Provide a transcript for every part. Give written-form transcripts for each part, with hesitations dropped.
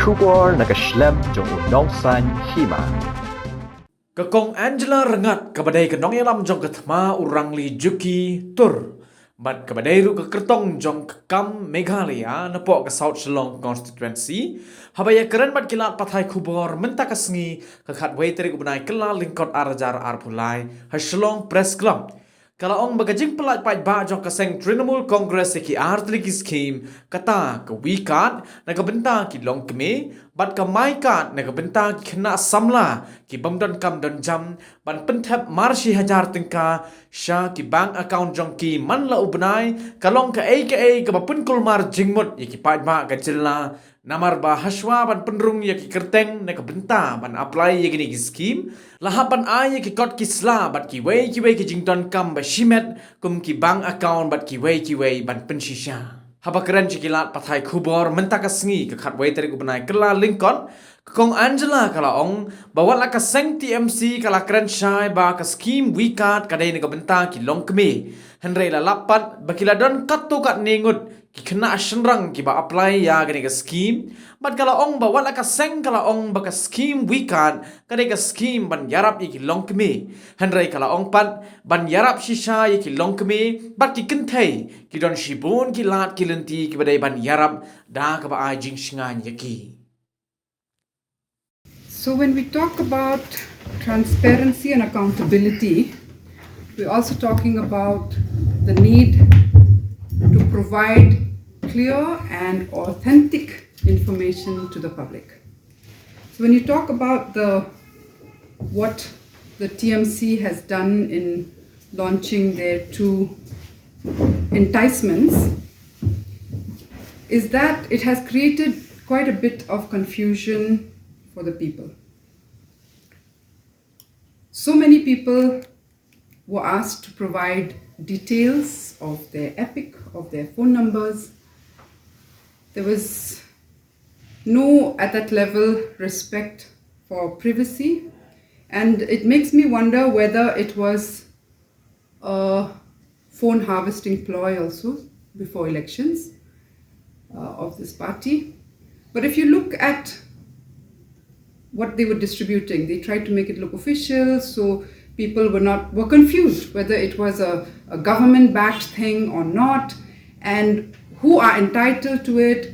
Kubor nakaslem jong unong san Hima. Kakong Angela rengat kabadai ke nong yalam jong kathma urang li juki tur. Bat kabadai ru ke kertong jong kam Meghalaya napok ke South Shillong constituency. Habaya keren bat kilat pathai kubor mentak kesengi kekat waiteri kubnai kelal lingkot arajar arpulai ha Shillong Press Club. Kalau ong bagajing pelak Paidbah jong kaseng Trinamool Congress ki Artylli Skhim kata ke wikat na kabenta ki long keme bat ke maikat na kabenta ki kena samla ki bamdan kam dan jam ban pentap marshi hajar tengka sya ki bank account jong ki man la ubnai kalong ke ke ba Pynklumar jingmut ki Paidbah ke jilla namar ba haswa ban penrung ki kerteng na kabenta ban apply ki skim lahapan ay ki kot ki sla bat ki wei ki jington kam ba shimet kum ki bank account bat ki wei ban pensisha haba keren cikilat pathai kubor mentaka sengi ke khat wei teri kubnai kela lingkon kong Angela kala ong bawa la ka seng TMC kala keren syai ba ka skim wikat kadai ne kabenta ki long keme henrei la lapat bakila don katto kat nengut ki kena senrang ki ba apply ya gani ka skim bat kala ong bawa la ka seng kala ong ba ka skim wikat kadai ka skim ban yarap ki long keme henrei kala ong pat ban yarap shisha ki long keme bat ki kentai ki don shibun ki lat ki lenti ki badai ban yarap da ka ba ai jing shingan yaki. So when we talk about transparency and accountability, we're also talking about the need to provide clear and authentic information to the public. So when you talk about what the TMC has done in launching their two enticements, is that it has created quite a bit of confusion for the people. So many people were asked to provide details of their epic, of their phone numbers. There was no, at that level, respect for privacy. And it makes me wonder whether it was a phone harvesting ploy also before elections of this party. But if you look at what they were distributing, they tried to make it look official, so people were confused whether it was a government-backed thing or not, and who are entitled to it.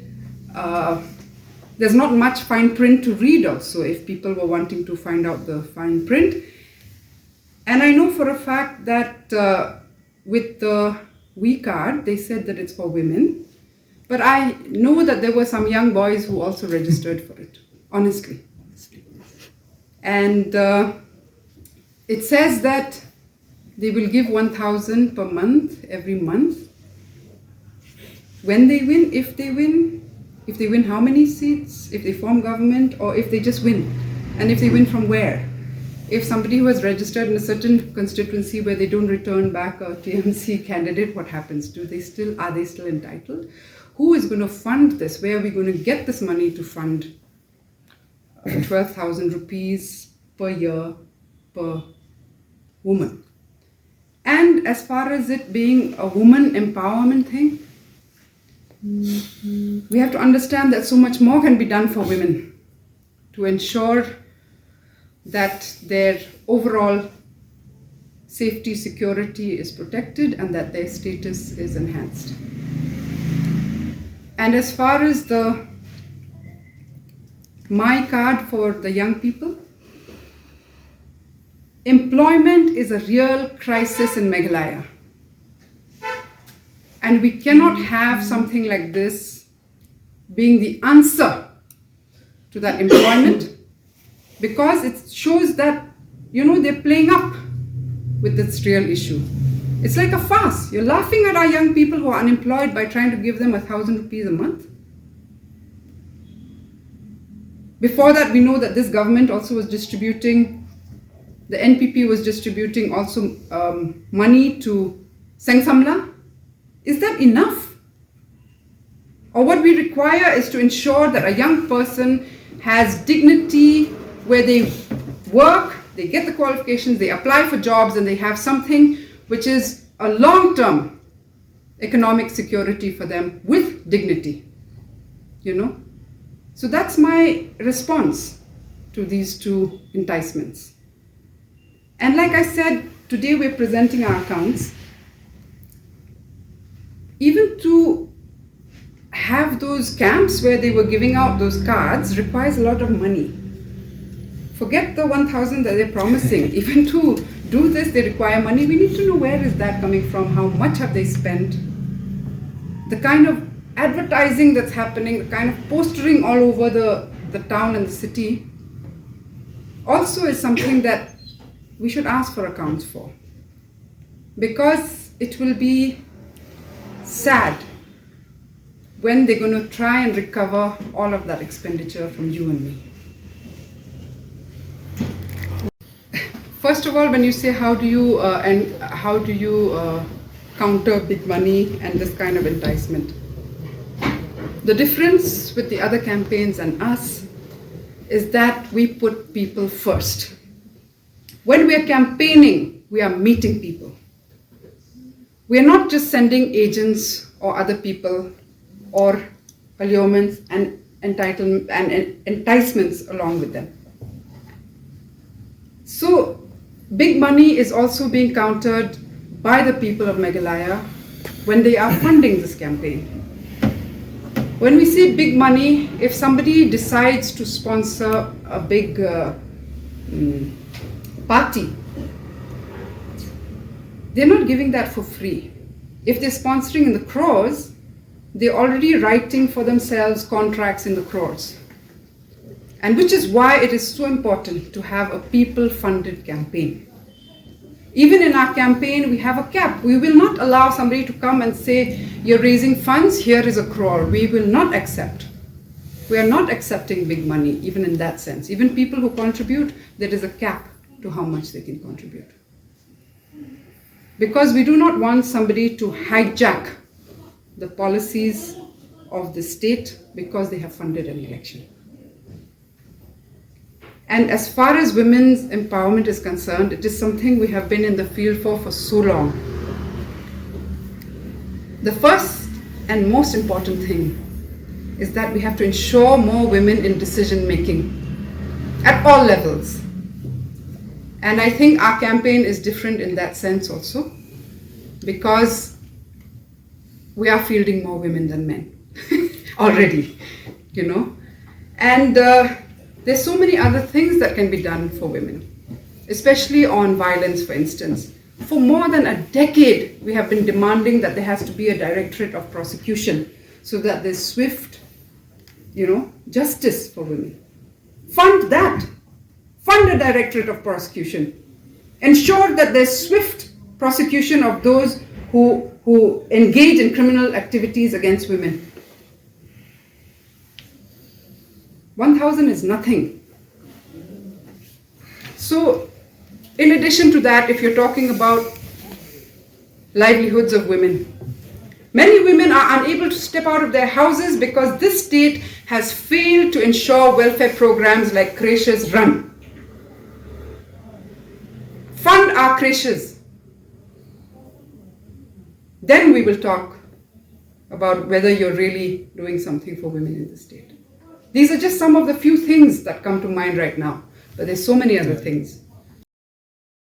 There's not much fine print to read also if people were wanting to find out the fine print. And I know for a fact that with the We card, they said that it's for women, but I know that there were some young boys who also registered for it, honestly. And it says that they will give 1,000 per month, every month. When they win, if they win how many seats, if they form government, or if they just win. And if they win from where? If somebody who has registered in a certain constituency where they don't return back a TMC candidate, what happens? Are they still entitled? Who is going to fund this? Where are we going to get this money to fund 12,000 rupees per year per woman? And as far as it being a woman empowerment thing, we have to understand that so much more can be done for women to ensure that their overall safety, security is protected and that their status is enhanced. And as far as the My card for the young people, employment is a real crisis in Meghalaya. And we cannot have something like this being the answer to that employment, because it shows that, they're playing up with this real issue. It's like a farce. You're laughing at our young people who are unemployed by trying to give them 1,000 rupees a month. Before that, we know that this government also was distributing, the NPP was distributing also money to Seng Samla. Is that enough? Or what we require is to ensure that a young person has dignity, where they work, they get the qualifications, they apply for jobs, and they have something which is a long-term economic security for them with dignity, So that's my response to these two enticements. And like I said, today we're presenting our accounts. Even to have those camps where they were giving out those cards requires a lot of money. Forget the 1,000 that they're promising. Even to do this, they require money. We need to know where is that coming from, how much have they spent, the kind of advertising that's happening, the kind of postering all over the town and the city also is something that we should ask for accounts for. Because it will be sad when they're going to try and recover all of that expenditure from you and me. First of all, when you say how do you counter big money and this kind of enticement, the difference with the other campaigns and us is that we put people first. When we are campaigning, we are meeting people. We are not just sending agents or other people or allurements and enticements along with them. So big money is also being countered by the people of Meghalaya when they are funding this campaign. When we say big money, if somebody decides to sponsor a big party, they're not giving that for free. If they're sponsoring in the crores, they're already writing for themselves contracts in the crores. And which is why it is so important to have a people-funded campaign. Even in our campaign, we have a cap. We will not allow somebody to come and say, you're raising funds, here is a crore. We will not accept. We are not accepting big money, even in that sense. Even people who contribute, there is a cap to how much they can contribute. Because we do not want somebody to hijack the policies of the state because they have funded an election. And as far as women's empowerment is concerned, it is something we have been in the field for so long. The first and most important thing is that we have to ensure more women in decision making at all levels. And I think our campaign is different in that sense also, because we are fielding more women than men already, you know. And there's so many other things that can be done for women, especially on violence, for instance. For more than a decade, we have been demanding that there has to be a directorate of prosecution so that there's swift, justice for women. Fund that. Fund a directorate of prosecution. Ensure that there's swift prosecution of those who engage in criminal activities against women. 1,000 is nothing. So, in addition to that, if you're talking about livelihoods of women, many women are unable to step out of their houses because this state has failed to ensure welfare programs like creches run. Fund our creches. Then we will talk about whether you're really doing something for women in the state. These are just some of the few things that come to mind right now, but there's so many other things.